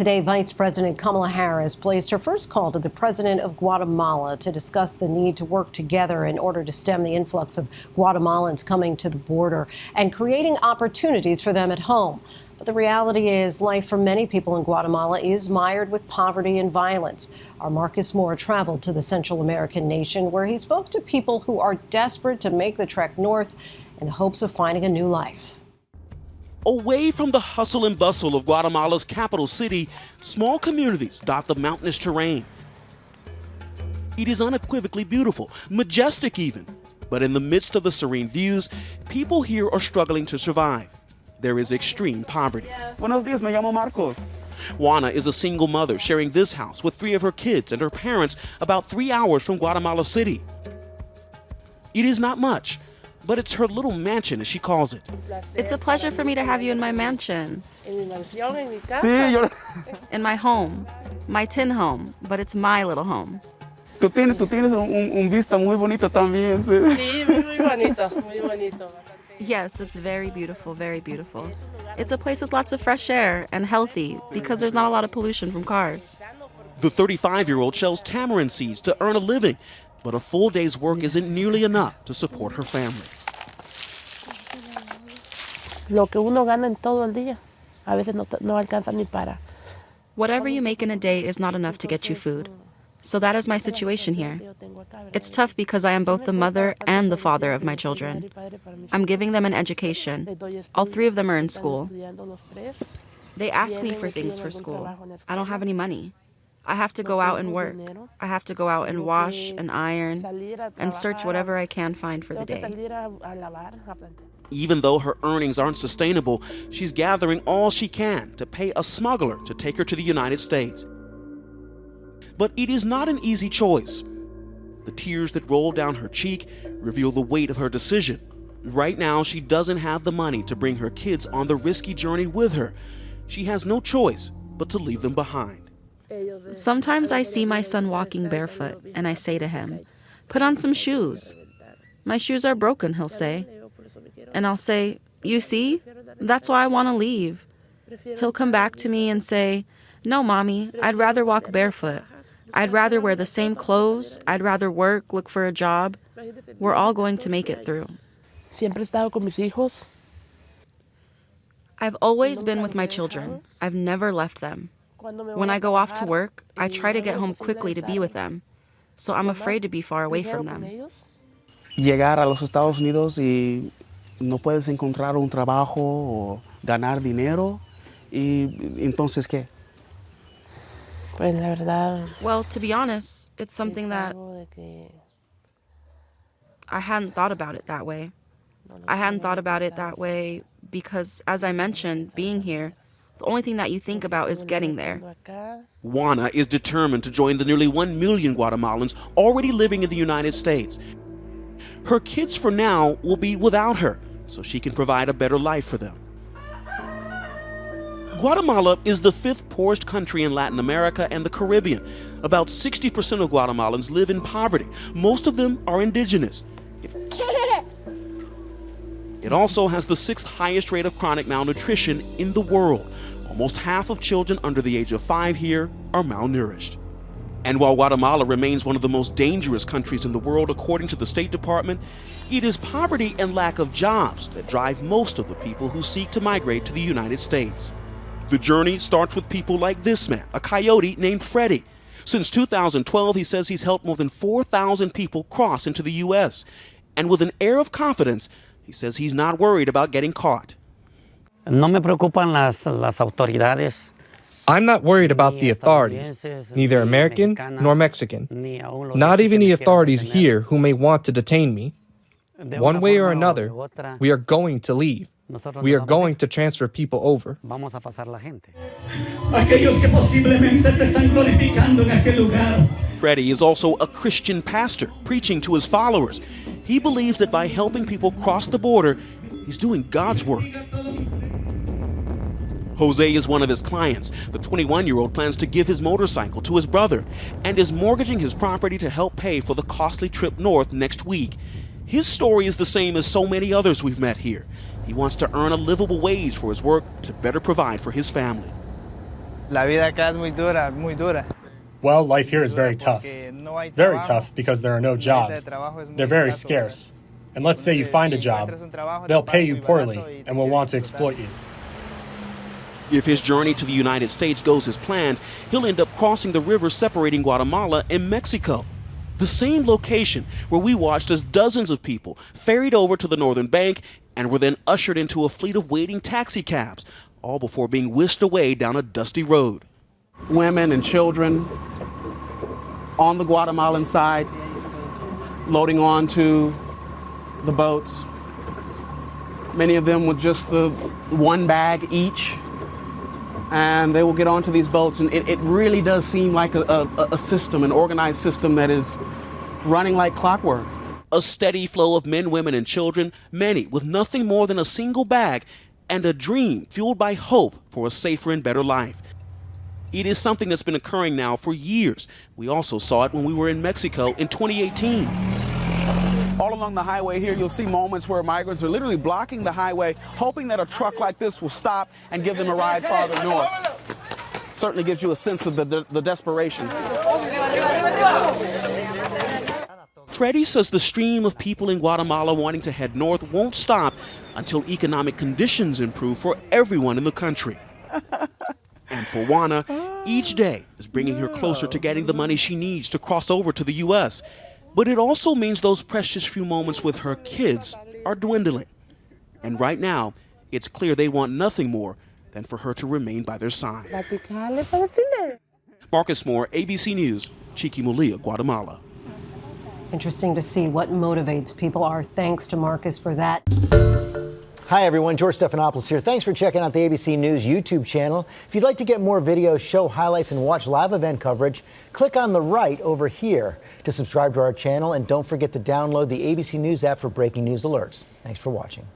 Today, Vice President Kamala Harris placed her first call to the president of Guatemala to discuss the need to work together in order to stem the influx of Guatemalans coming to the border and creating opportunities for them at home. But the reality is life for many people in Guatemala is mired with poverty and violence. Our Marcus Moore traveled to the Central American nation where he spoke to people who are desperate to make the trek north in the hopes of finding a new life. Away from the hustle and bustle of Guatemala's capital city, small communities dot the mountainous terrain. It is unequivocally beautiful, majestic even. But in the midst of the serene views, people here are struggling to survive. There is extreme poverty. Buenos días, me llamo Marcos. Juana is a single mother sharing this house with 3 of her kids and her parents about 3 hours from Guatemala City. It is not much, but it's her little mansion, as she calls it. It's a pleasure for me to have you in my mansion. In my home, my tin home, but it's my little home. Tú tienes un vista muy bonito también. Sí, muy bonito, muy bonito. Yes, it's very beautiful, very beautiful. It's a place with lots of fresh air and healthy because there's not a lot of pollution from cars. The 35-year-old shells tamarind seeds to earn a living, but a full day's work isn't nearly enough to support her family. Lo que uno gana en todo el día, a veces no alcanza ni para. Whatever you make in a day is not enough to get you food. So that is my situation here. It's tough because I am both the mother and the father of my children. I'm giving them an education. All 3 of them are in school. They ask me for things for school. I don't have any money. I have to go out and work. I have to go out and wash and iron and search whatever I can find for the day. Even though her earnings aren't sustainable, she's gathering all she can to pay a smuggler to take her to the United States. But it is not an easy choice. The tears that roll down her cheek reveal the weight of her decision. Right now, she doesn't have the money to bring her kids on the risky journey with her. She has no choice but to leave them behind. Sometimes I see my son walking barefoot, and I say to him, "Put on some shoes." "My shoes are broken," he'll say. And I'll say, "You see? That's why I want to leave." He'll come back to me and say, "No, Mommy, I'd rather walk barefoot. I'd rather wear the same clothes. I'd rather work, look for a job. We're all going to make it through." Siempre he estado con mis hijos. I've always been with my children. I've never left them. When I go off to work, I try to get home quickly to be with them. So I'm afraid to be far away from them. Llegar a los Estados Unidos y no puedes encontrar un trabajo o ganar dinero. Y entonces, ¿qué? Pues la verdad. Well, to be honest, it's something that I hadn't thought about it that way. I hadn't thought about it that way because, as I mentioned, being here, the only thing that you think about is getting there. Juana is determined to join the nearly 1 million Guatemalans already living in the United States. Her kids, for now, will be without her, so she can provide a better life for them. Guatemala is the 5th poorest country in Latin America and the Caribbean. About 60% of Guatemalans live in poverty. Most of them are indigenous. It also has the 6th highest rate of chronic malnutrition in the world. Almost half of children under the age of 5 here are malnourished. And while Guatemala remains one of the most dangerous countries in the world, according to the State Department, it is poverty and lack of jobs that drive most of the people who seek to migrate to the United States. The journey starts with people like this man, a coyote named Freddie. Since 2012, he says he's helped more than 4,000 people cross into the U.S. And with an air of confidence, he says he's not worried about getting caught. No me preocupan las autoridades. I'm not worried about the authorities, neither American nor Mexican, not even the authorities here who may want to detain me. One way or another, we are going to leave. We are going to transfer people over. Freddie is also a Christian pastor preaching to his followers. He believes that by helping people cross the border, he's doing God's work. Jose is one of his clients. The 21-year-old plans to give his motorcycle to his brother and is mortgaging his property to help pay for the costly trip north next week. His story is the same as so many others we've met here. He wants to earn a livable wage for his work to better provide for his family. La vida acá es muy dura, muy dura. Well, life here is very tough. Very tough because there are no jobs. They're very scarce. And let's say you find a job, they'll pay you poorly and will want to exploit you. If his journey to the United States goes as planned, he'll end up crossing the river separating Guatemala and Mexico. The same location where we watched as dozens of people ferried over to the northern bank and were then ushered into a fleet of waiting taxi cabs, all before being whisked away down a dusty road. Women and children on the Guatemalan side, loading onto the boats. Many of them with just the one bag each. And they will get onto these boats, and it really does seem like a system, an organized system that is running like clockwork. A steady flow of men, women, and children, many with nothing more than a single bag and a dream fueled by hope for a safer and better life. It is something that's been occurring now for years. We also saw it when we were in Mexico in 2018. All along the highway here, you'll see moments where migrants are literally blocking the highway, hoping that a truck like this will stop and give them a ride farther north. Certainly gives you a sense of the desperation. Freddie says the stream of people in Guatemala wanting to head north won't stop until economic conditions improve for everyone in the country. And for Juana, each day is bringing her closer to getting the money she needs to cross over to the U.S. But it also means those precious few moments with her kids are dwindling. And right now, it's clear they want nothing more than for her to remain by their side. Marcus Moore, ABC News, Chiquimula, Guatemala. Interesting to see what motivates people. Our thanks to Marcus for that. Hi, everyone. George Stephanopoulos here. Thanks for checking out the ABC News YouTube channel. If you'd like to get more videos, show highlights, and watch live event coverage, click on the right over here to subscribe to our channel. And don't forget to download the ABC News app for breaking news alerts. Thanks for watching.